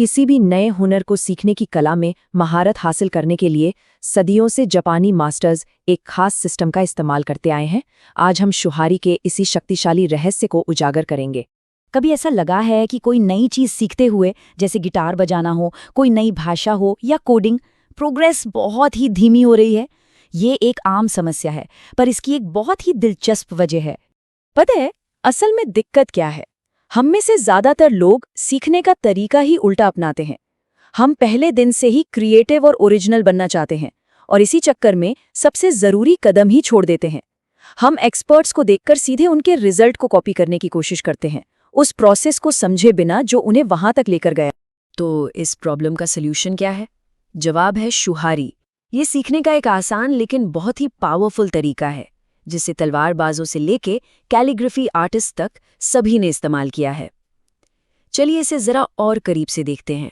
किसी भी नए हुनर को सीखने की कला में महारत हासिल करने के लिए सदियों से जापानी मास्टर्स एक खास सिस्टम का इस्तेमाल करते आए हैं। आज हम शुहारी के इसी शक्तिशाली रहस्य को उजागर करेंगे। कभी ऐसा लगा है कि कोई नई चीज़ सीखते हुए, जैसे गिटार बजाना हो, कोई नई भाषा हो या कोडिंग, प्रोग्रेस बहुत ही धीमी हो रही है? ये एक आम समस्या है, पर इसकी एक बहुत ही दिलचस्प वजह है। पता है असल में दिक्कत क्या है? हम में से ज्यादातर लोग सीखने का तरीका ही उल्टा अपनाते हैं। हम पहले दिन से ही क्रिएटिव और ओरिजिनल बनना चाहते हैं और इसी चक्कर में सबसे जरूरी कदम ही छोड़ देते हैं। हम एक्सपर्ट्स को देखकर सीधे उनके रिजल्ट को कॉपी करने की कोशिश करते हैं, उस प्रोसेस को समझे बिना जो उन्हें वहां तक लेकर गया। तो इस प्रॉब्लम का सल्यूशन क्या है? जवाब है शुहारी। ये सीखने का एक आसान लेकिन बहुत ही पावरफुल तरीका है, जिसे तलवारबाजों से लेके कैलीग्राफी आर्टिस्ट तक सभी ने इस्तेमाल किया है। चलिए इसे जरा और करीब से देखते हैं।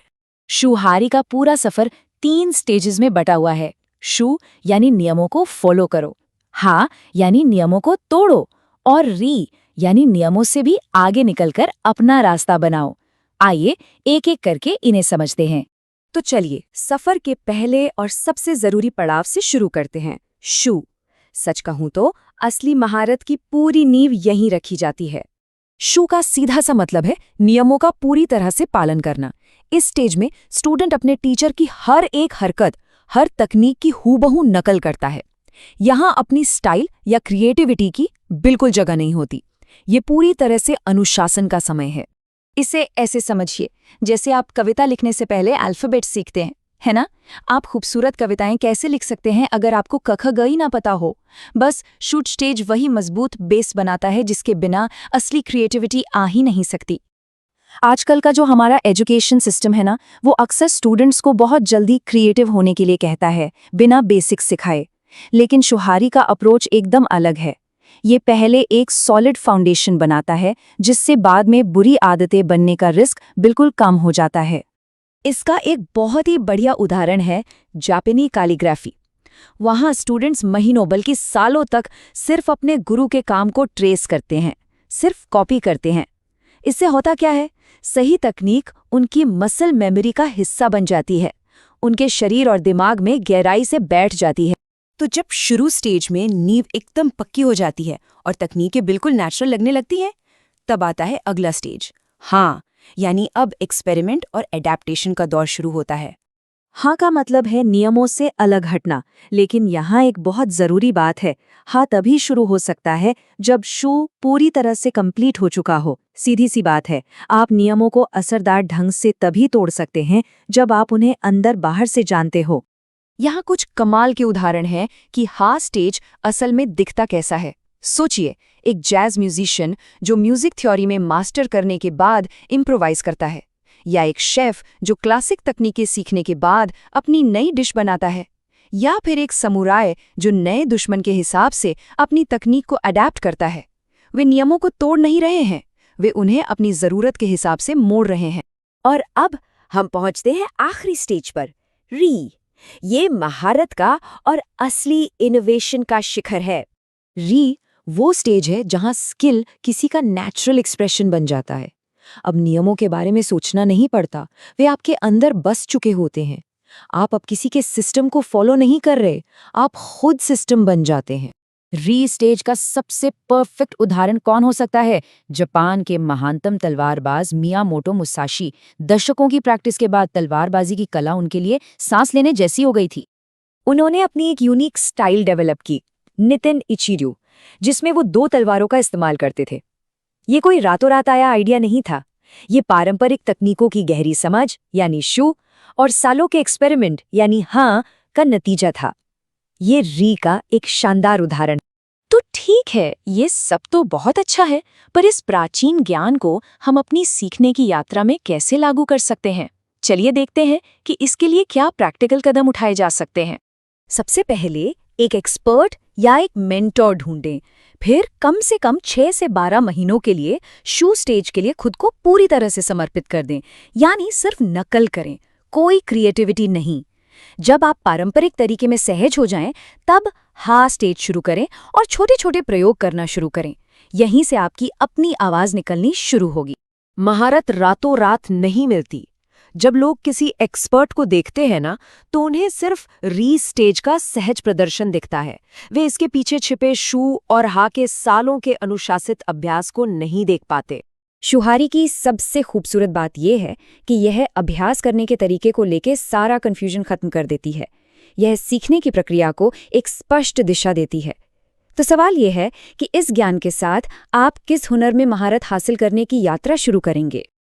शुहारी का पूरा सफर 3 स्टेजेस में बटा हुआ है। शु यानी नियमों को फॉलो करो, हा यानी नियमों को तोड़ो, और री यानी नियमों से भी आगे निकलकर अपना रास्ता बनाओ। आइए एक एक करके इन्हें समझते हैं। तो चलिए सफर के पहले और सबसे जरूरी पड़ाव से शुरू करते हैं, शु। सच कहूं तो असली महारत की पूरी नींव यहीं रखी जाती है। शु का सीधा सा मतलब है नियमों का पूरी तरह से पालन करना। इस स्टेज में स्टूडेंट अपने टीचर की हर एक हरकत, हर तकनीक की हूबहू नकल करता है। यहां अपनी स्टाइल या क्रिएटिविटी की बिल्कुल जगह नहीं होती। ये पूरी तरह से अनुशासन का समय है। इसे ऐसे समझिए जैसे आप कविता लिखने से पहले अल्फाबेट सीखते हैं, है ना? आप खूबसूरत कविताएं कैसे लिख सकते हैं अगर आपको क ख ग ही ना पता हो? बस शूट स्टेज वही मजबूत बेस बनाता है जिसके बिना असली क्रिएटिविटी आ ही नहीं सकती। आजकल का जो हमारा एजुकेशन सिस्टम है ना, वो अक्सर स्टूडेंट्स को बहुत जल्दी क्रिएटिव होने के लिए कहता है, बिना बेसिक्स सिखाए। लेकिन शुहारी का अप्रोच एकदम अलग है। ये पहले एक सॉलिड फाउंडेशन बनाता है, जिससे बाद में बुरी आदतें बनने का रिस्क बिल्कुल कम हो जाता है। इसका एक बहुत ही बढ़िया उदाहरण है जापानी कैलीग्राफी। वहाँ स्टूडेंट्स महीनों बल्कि सालों तक सिर्फ अपने गुरु के काम को ट्रेस करते हैं, सिर्फ कॉपी करते हैं। इससे होता क्या है? सही तकनीक उनकी मसल मेमोरी का हिस्सा बन जाती है, उनके शरीर और दिमाग में गहराई से बैठ जाती है। तो जब शुरू स्टेज में नींव एकदम पक्की हो जाती है और तकनीकें बिल्कुल नेचुरल लगने लगती हैं, तब आता है अगला स्टेज, हाँ, यानी अब एक्सपेरिमेंट और एडेप्टेशन का दौर शुरू होता है। हाँ का मतलब है नियमों से अलग हटना, लेकिन यहाँ एक बहुत जरूरी बात है। हाँ तभी शुरू हो सकता है जब शु पूरी तरह से कंप्लीट हो चुका हो। सीधी सी बात है, आप नियमों को असरदार ढंग से तभी तोड़ सकते हैं जब आप उन्हें अंदर बाहर से जानते हो। यहाँ कुछ कमाल के उदाहरण हैं कि हाँ स्टेज असल में दिखता कैसा है। सोचिए, एक जैज म्यूजिशियन जो म्यूजिक थ्योरी में मास्टर करने के बाद इम्प्रोवाइज करता है, या एक शेफ जो क्लासिक तकनीकें सीखने के बाद अपनी नई डिश बनाता है, या फिर एक समुराय जो नए दुश्मन के हिसाब से अपनी तकनीक को अडैप्ट करता है। वे नियमों को तोड़ नहीं रहे हैं, वे उन्हें अपनी जरूरत के हिसाब से मोड़ रहे हैं। और अब हम पहुंचते हैं आखिरी स्टेज पर, री। ये महारत का और असली इनोवेशन का शिखर है। री वो स्टेज है जहां स्किल किसी का नेचुरल एक्सप्रेशन बन जाता है। अब नियमों के बारे में सोचना नहीं पड़ता, वे आपके अंदर बस चुके होते हैं। आप अब किसी के सिस्टम को फॉलो नहीं कर रहे, आप खुद सिस्टम बन जाते हैं। री स्टेज का सबसे परफेक्ट उदाहरण कौन हो सकता है? जापान के महानतम तलवारबाज मियामोटो मुसाशी। दशकों की प्रैक्टिस के बाद तलवारबाजी की कला उनके लिए सांस लेने जैसी हो गई थी। उन्होंने अपनी एक यूनिक स्टाइल डेवलप की, नितिन इचिर्यू, जिसमें वो 2 तलवारों का इस्तेमाल करते थे। ये कोई रातों रात आया आइडिया नहीं था। ये पारंपरिक तकनीकों की गहरी समझ यानी शु और सालों के एक्सपेरिमेंट यानी हाँ का नतीजा था। ये री का एक शानदार उदाहरण। तो ठीक है, ये सब तो बहुत अच्छा है, पर इस प्राचीन ज्ञान को हम अपनी सीखने की यात्रा में कैसे लागू कर सकते हैं? चलिए देखते हैं कि इसके लिए क्या प्रैक्टिकल कदम उठाए जा सकते हैं। सबसे पहले एक एक्सपर्ट या एक मेंटोर ढूंढें। फिर कम से कम 6 से 12 महीनों के लिए शू स्टेज के लिए खुद को पूरी तरह से समर्पित कर दें, यानी सिर्फ नकल करें, कोई क्रिएटिविटी नहीं। जब आप पारंपरिक तरीके में सहज हो जाएं, तब हा स्टेज शुरू करें और छोटे छोटे प्रयोग करना शुरू करें। यहीं से आपकी अपनी आवाज निकलनी शुरू होगी। महारत रातों रात नहीं मिलती। जब लोग किसी एक्सपर्ट को देखते हैं ना, तो उन्हें सिर्फ री स्टेज का सहज प्रदर्शन दिखता है। वे इसके पीछे छिपे शू और हा के सालों के अनुशासित अभ्यास को नहीं देख पाते। शुहारी की सबसे खूबसूरत बात यह है कि यह अभ्यास करने के तरीके को लेके सारा कन्फ्यूजन खत्म कर देती है। यह सीखने की प्रक्रिया को एक स्पष्ट दिशा देती है। तो सवाल यह है कि इस ज्ञान के साथ आप किस हुनर में महारत हासिल करने की यात्रा शुरू करेंगे।